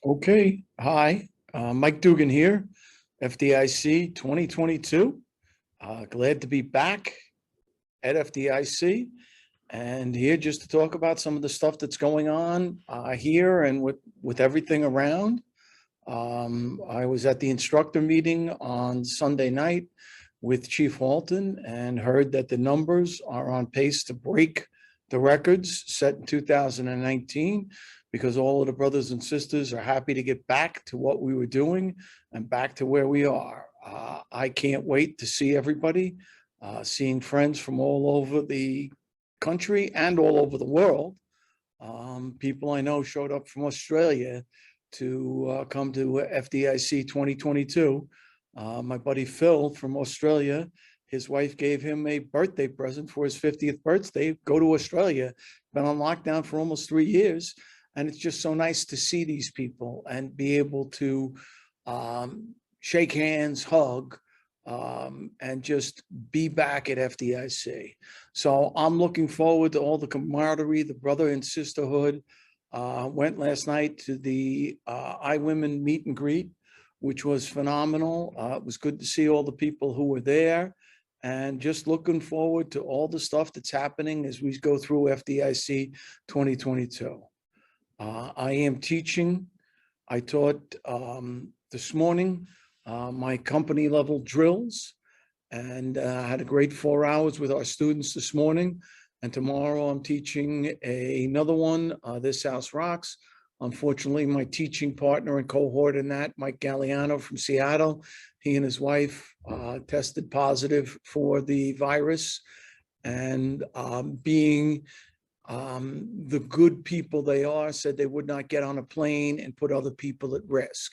Okay, hi, Mike Dugan here, FDIC 2022. Glad to be back at FDIC and here just to talk about some of the stuff that's going on here and with everything around. I was at the instructor meeting on Sunday night with Chief Walton and heard that the numbers are on pace to break the records set in 2019 because all of the brothers and sisters are happy to get back to what we were doing and back to where we are. I can't wait to see everybody, seeing friends from all over the country and all over the world. People I know showed up from Australia to come to FDIC 2022. My buddy Phil from Australia, his wife gave him a birthday present for his 50th birthday. Go to Australia. Been on lockdown for almost 3 years. And it's just so nice to see these people and be able to shake hands, hug, and just be back at FDIC. So I'm looking forward to all the camaraderie, the brother and sisterhood. Went last night to the iWomen meet and greet, which was phenomenal. It was good to see all the people who were there and just looking forward to all the stuff that's happening as we go through FDIC 2022. I am teaching. I taught this morning my company level drills and had a great 4 hours with our students this morning. And tomorrow I'm teaching another one, This House Rocks. Unfortunately, my teaching partner and cohort in that, Mike Galliano from Seattle, he and his wife tested positive for the virus. And being the good people they are, said they would not get on a plane and put other people at risk.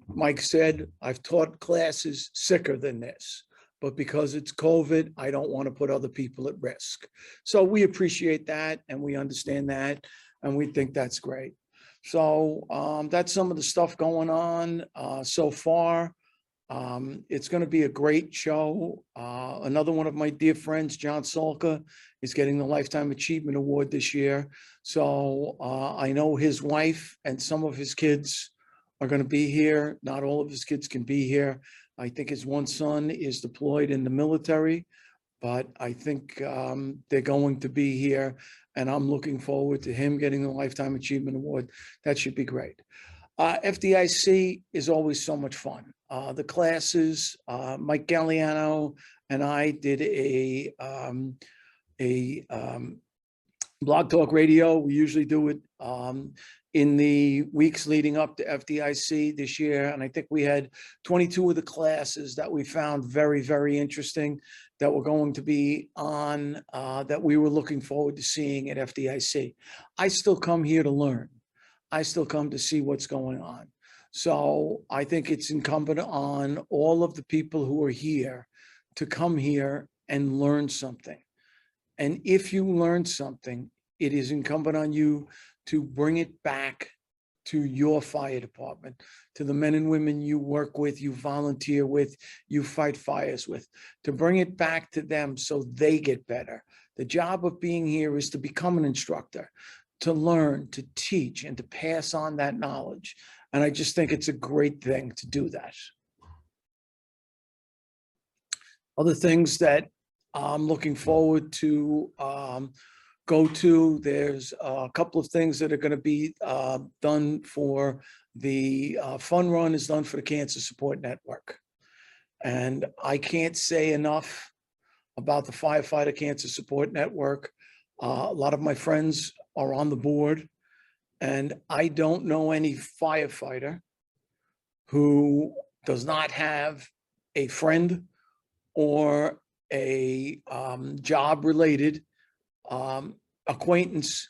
Mike said, I've taught classes sicker than this, but because it's COVID, I don't want to put other people at risk. So we appreciate that and we understand that and we think that's great. So that's some of the stuff going on so far. It's going to be a great show. Another one of my dear friends, John Salka, is getting the Lifetime Achievement Award this year. So I know his wife and some of his kids are going to be here. Not all of his kids can be here. I think his one son is deployed in the military, but I think they're going to be here. And I'm looking forward to him getting the Lifetime Achievement Award. That should be great. FDIC is always so much fun. The classes, Mike Galliano and I did a blog talk radio. We usually do it in the weeks leading up to FDIC this year. And I think we had 22 of the classes that we found very, very interesting that were going to be on, that we were looking forward to seeing at FDIC. I still come here to learn. I still come to see what's going on. So I think it's incumbent on all of the people who are here to come here and learn something. And if you learn something, it is incumbent on you to bring it back to your fire department, to the men and women you work with, you volunteer with, you fight fires with, to bring it back to them so they get better. The job of being here is to become an instructor, to learn, to teach, and to pass on that knowledge. And I just think it's a great thing to do that. Other things that I'm looking forward to go to, there's a couple of things that are going to be done for the fun run is done for the Cancer Support Network. And I can't say enough about the Firefighter Cancer Support Network. A lot of my friends are on the board, and I don't know any firefighter who does not have a friend or a job-related acquaintance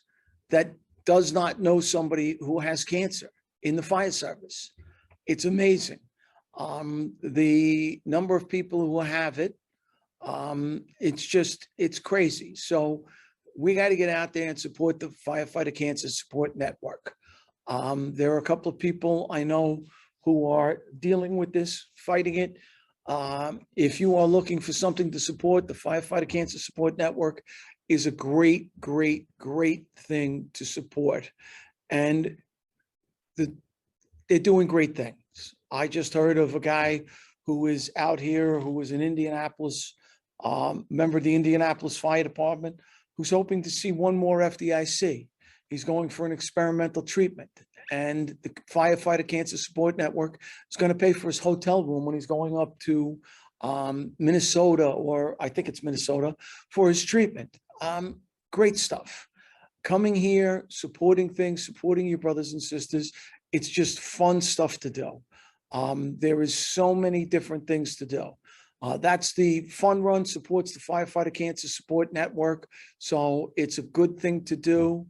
that does not know somebody who has cancer in the fire service. It's amazing. The number of people who have it, it's crazy. So we got to get out there and support the Firefighter Cancer Support Network. There are a couple of people I know who are dealing with this, fighting it. If you are looking for something to support, the Firefighter Cancer Support Network is a great, great, great thing to support. And they're doing great things. I just heard of a guy who is out here, who was in Indianapolis, member of the Indianapolis Fire Department, who's hoping to see one more FDIC. He's going for an experimental treatment, and the Firefighter Cancer Support Network is going to pay for his hotel room when he's going up to Minnesota, or I think it's Minnesota, for his treatment. Great stuff. Coming here, supporting things, supporting your brothers and sisters. It's just fun stuff to do. There is so many different things to do. That's the fun run, supports the Firefighter Cancer Support Network. So it's a good thing to do.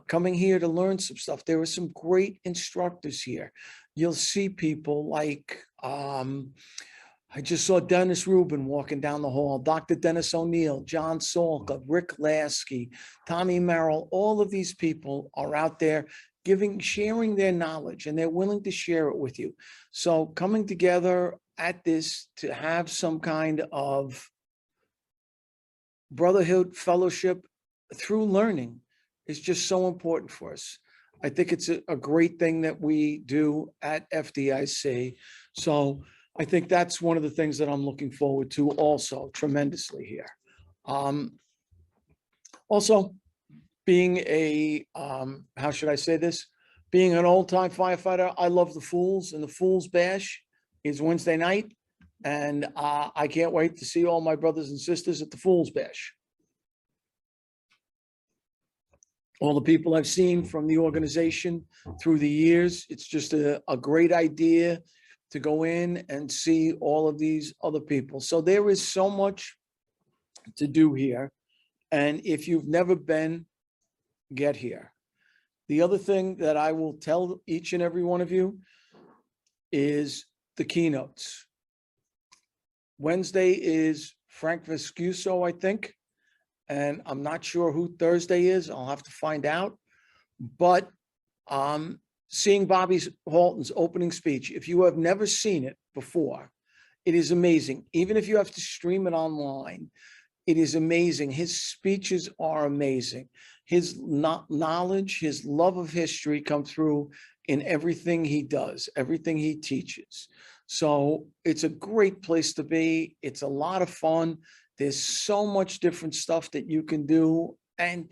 Coming here to learn some stuff. There are some great instructors here. You'll see people like, I just saw Dennis Rubin walking down the hall, Dr. Dennis O'Neill, John Salka, Rick Lasky, Tommy Merrill. All of these people are out there sharing their knowledge, and they're willing to share it with you. So coming together at this to have some kind of brotherhood, fellowship through learning is just so important for us. I think it's a great thing that we do at FDIC. So I think that's one of the things that I'm looking forward to also tremendously here. Also, being a, how should I say this? Being an old-time firefighter, I love the Fools, and the Fools Bash is Wednesday night. And I can't wait to see all my brothers and sisters at the Fools Bash. All the people I've seen from the organization through the years, it's just a great idea to go in and see all of these other people. So there is so much to do here. And if you've never been, get here. The other thing that I will tell each and every one of you is the keynotes. Wednesday is Frank Vescuso, I think, and I'm not sure who Thursday is. I'll have to find out. But seeing Bobby Halton's opening speech, if you have never seen it before, it is amazing. Even if you have to stream it online, it is amazing. His speeches are amazing. His knowledge, his love of history come through in everything he does, everything he teaches. So it's a great place to be. It's a lot of fun. There's so much different stuff that you can do. And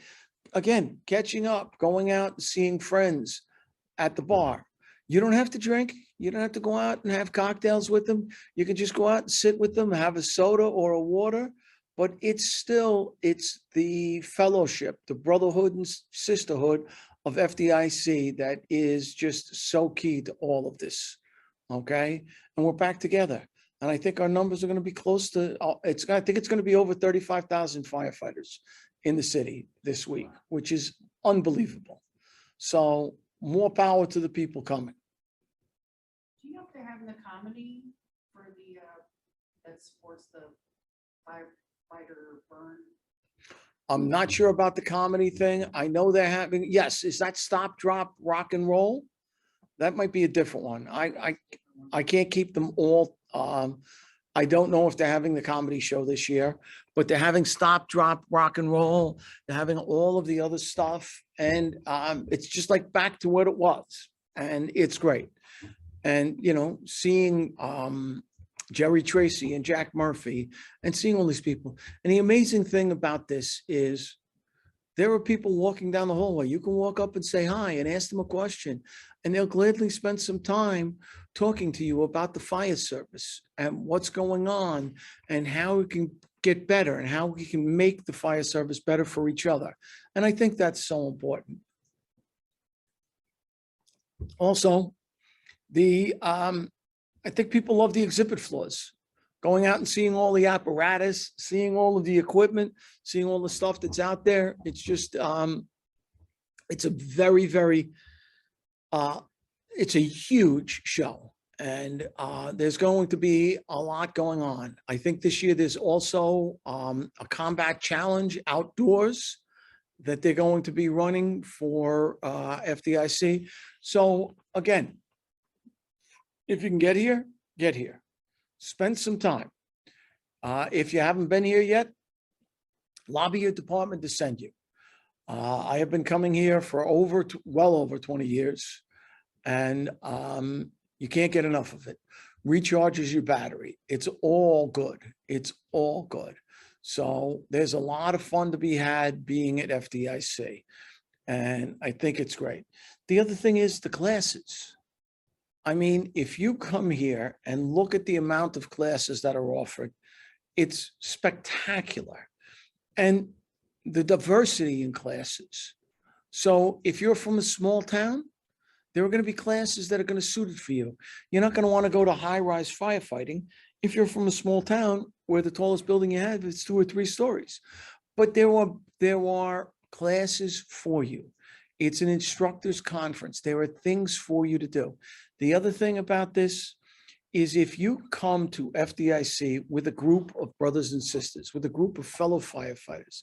again, catching up, going out and seeing friends at the bar. You don't have to drink. You don't have to go out and have cocktails with them. You can just go out and sit with them, have a soda or a water. But it's the fellowship, the brotherhood and sisterhood of FDIC that is just so key to all of this. Okay. And we're back together. And I think our numbers are going to be close to, I think it's going to be over 35,000 firefighters in the city this week, which is unbelievable. So more power to the people coming. Do you know if they're having a comedy for the, that supports the firefighter burn? I'm not sure about the comedy thing. I know they're having, yes, is that Stop, Drop, Rock and Roll? That might be a different one. I can't keep them all. I don't know if they're having the comedy show this year, but they're having Stop, Drop, Rock and Roll. They're having all of the other stuff. And it's just like back to what it was. And it's great. And, you know, seeing Jerry Tracy and Jack Murphy and seeing all these people. And the amazing thing about this is there are people walking down the hallway. You can walk up and say hi and ask them a question, and they'll gladly spend some time talking to you about the fire service and what's going on and how we can get better and how we can make the fire service better for each other. And I think that's so important. Also, I think people love the exhibit floors, going out and seeing all the apparatus, seeing all of the equipment, seeing all the stuff that's out there. It's just, it's a very, very, it's a huge show. And there's going to be a lot going on. I think this year there's also a combat challenge outdoors that they're going to be running for FDIC. So again, if you can get here, get here. Spend some time. If you haven't been here yet, lobby your department to send you. I have been coming here for well over 20 years. and you can't get enough of it. Recharges your battery. It's all good. It's all good. So there's a lot of fun to be had being at FDIC, and I think it's great. The other thing is the classes. I mean, if you come here and look at the amount of classes that are offered, it's spectacular. And the diversity in classes. So if you're from a small town, there are going to be classes that are going to suit it for you. You're not going to want to go to high-rise firefighting if you're from a small town where the tallest building you have is 2 or 3 stories. But there are classes for you. It's an instructor's conference. There are things for you to do. The other thing about this is if you come to FDIC with a group of brothers and sisters, with a group of fellow firefighters,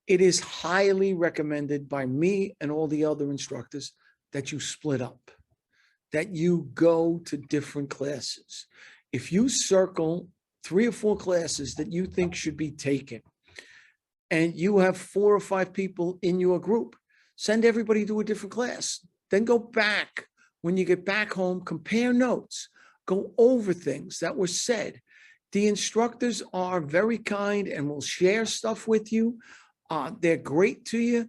it is highly recommended by me and all the other instructors that you split up, that you go to different classes. If you circle 3 or 4 classes that you think should be taken, and you have 4 or 5 people in your group, send everybody to a different class. Then go back. When you get back home, compare notes, go over things that were said. The instructors are very kind and will share stuff with you. They're great to you.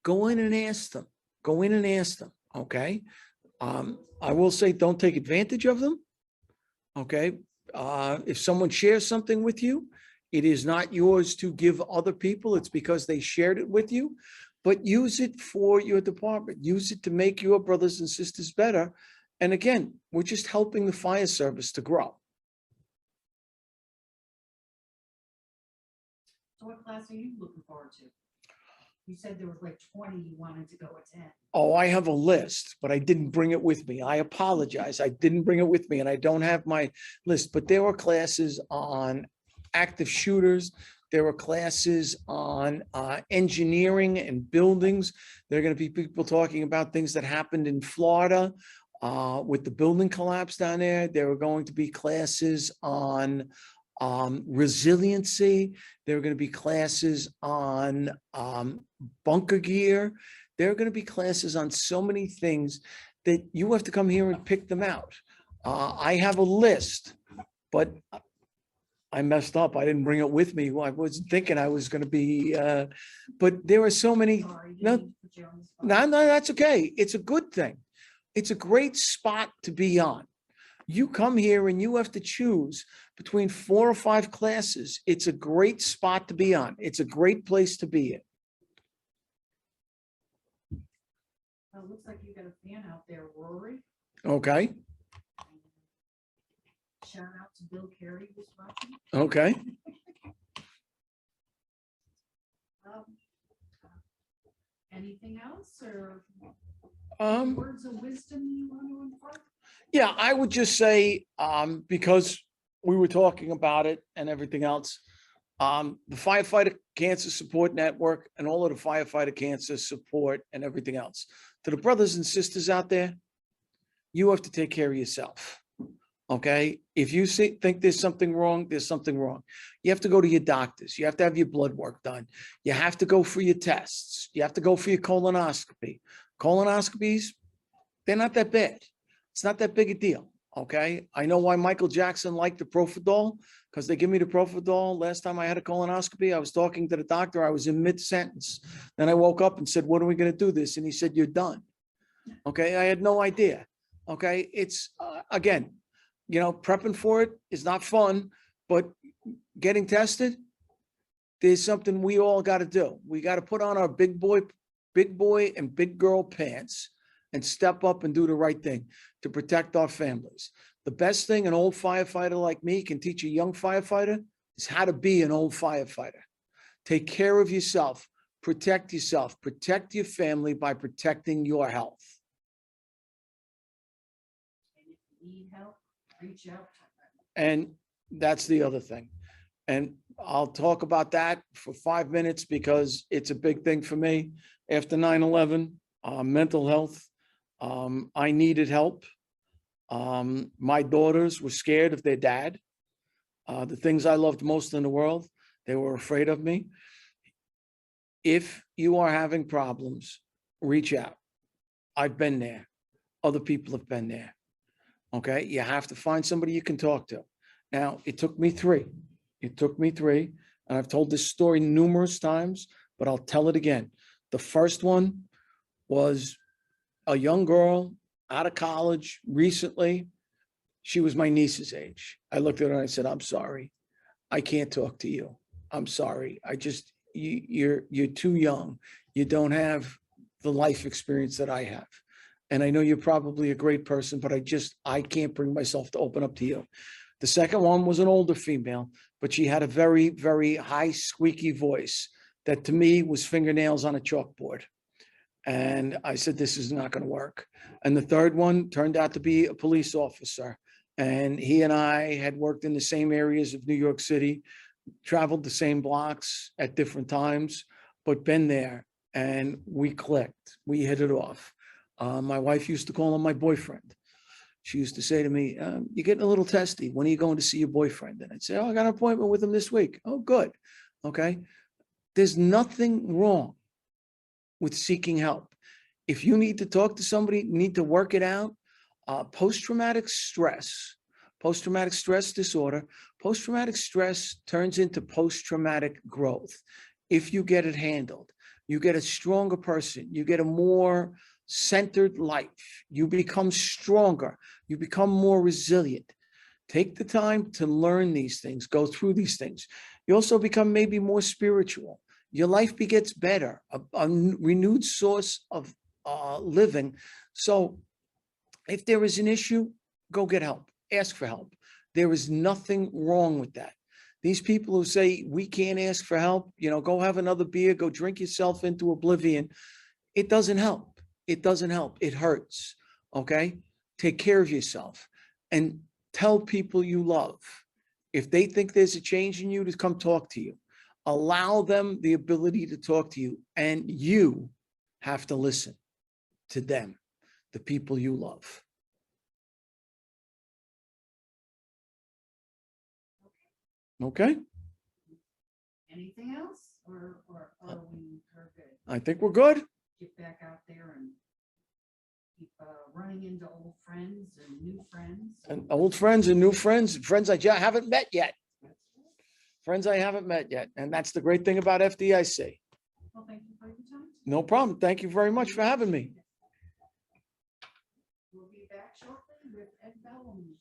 Go in and ask them. Go in and ask them, okay? I will say, don't take advantage of them, okay? If someone shares something with you, it is not yours to give other people. It's because they shared it with you. But use it for your department. Use it to make your brothers and sisters better. And again, we're just helping the fire service to grow. So what class are you looking forward to? You said there was like 20 you wanted to go attend. Oh, I have a list, but I didn't bring it with me. I apologize. I didn't bring it with me, and I don't have my list. But there were classes on active shooters. There were classes on engineering and buildings. There are going to be people talking about things that happened in Florida with the building collapse down there. There are going to be classes on resiliency. There are going to be classes on bunker gear. There are going to be classes on so many things that you have to come here and pick them out. I have a list, but I messed up. I didn't bring it with me. I wasn't thinking I was going to be, but there are so many. Sorry, No, didn't put you on the spot. no, that's okay. It's a good thing. It's a great spot to be on. You come here and you have to choose between 4 or 5 classes. It's a great spot to be on. It's a great place to be in. Well, it looks like you got a fan out there, Rory. Okay, Shout out to Bill Carey who's watching. okay. Anything else or Um, words of wisdom you want to impart? yeah, I would just say, because we were talking about it and everything else, the Firefighter Cancer Support Network and all of the firefighter cancer support and everything else. To the brothers and sisters out there, you have to take care of yourself. Okay, if you think there's something wrong, there's something wrong. You have to go to your doctors. You have to have your blood work done. You have to go for your tests. You have to go for your colonoscopy. Colonoscopies, they're not that bad. It's not that big a deal. Okay, I know why Michael Jackson liked the Profidol, because they give me the Profidol. Last time I had a colonoscopy, I was talking to the doctor. I was in mid-sentence. Then I woke up and said, "What are we going to do this?" And he said, "You're done." Okay, I had no idea. Okay, it's again, you know, prepping for it is not fun, but getting tested, there's something we all got to do. We got to put on our big boy and big girl pants and step up and do the right thing to protect our families. The best thing an old firefighter like me can teach a young firefighter is how to be an old firefighter. Take care of yourself, protect your family by protecting your health. And if you need help, reach out. And that's the other thing. And I'll talk about that for 5 minutes because it's a big thing for me. After 9/11, mental health, I needed help. My daughters were scared of their dad. The things I loved most in the world, they were afraid of me. If you are having problems, reach out. I've been there. other people have been there. Okay, you have to find somebody you can talk to. Now, it took me three. It took me three, and I've told this story numerous times, but I'll tell it again. The first one was a young girl out of college recently. She was my niece's age. I looked at her and I said, "I'm sorry. I can't talk to you. I'm sorry. You're too young. You don't have the life experience that I have. And I know you're probably a great person, but I can't bring myself to open up to you." The second one was an older female, but she had a very, very high squeaky voice that to me was fingernails on a chalkboard. And I said, this is not going to work. And the third one turned out to be a police officer. And he and I had worked in the same areas of New York City, traveled the same blocks at different times, but been there. And we clicked. We hit it off. My wife used to call him my boyfriend. She used to say to me, "You're getting a little testy. When are you going to see your boyfriend?" And I'd say, "Oh, I got an appointment with him this week." "Oh, good." Okay. There's nothing wrong with seeking help. If you need to talk to somebody, need to work it out, post-traumatic stress disorder, post-traumatic stress turns into post-traumatic growth. If you get it handled, you get a stronger person, you get a more centered life, you become stronger, you become more resilient. Take the time to learn these things, go through these things. You also become maybe more spiritual. Your life gets better, a renewed source of living. So if there is an issue, go get help, ask for help. There is nothing wrong with that. These people who say we can't ask for help, go have another beer, go drink yourself into oblivion. It doesn't help. It doesn't help. It hurts. Okay. Take care of yourself and tell people you love. If they think there's a change in you, to come talk to you. Allow them the ability to talk to you, and you have to listen to them, the people you love. Okay. Anything else, or are we good? I think we're good. Get back out there and keep running into old friends and new friends. And old friends and new friends, friends I haven't met yet. Friends I haven't met yet. And that's the great thing about FDIC. Well, thank you for your time. No problem. Thank you very much for having me. We'll be back shortly with Ed Bellum.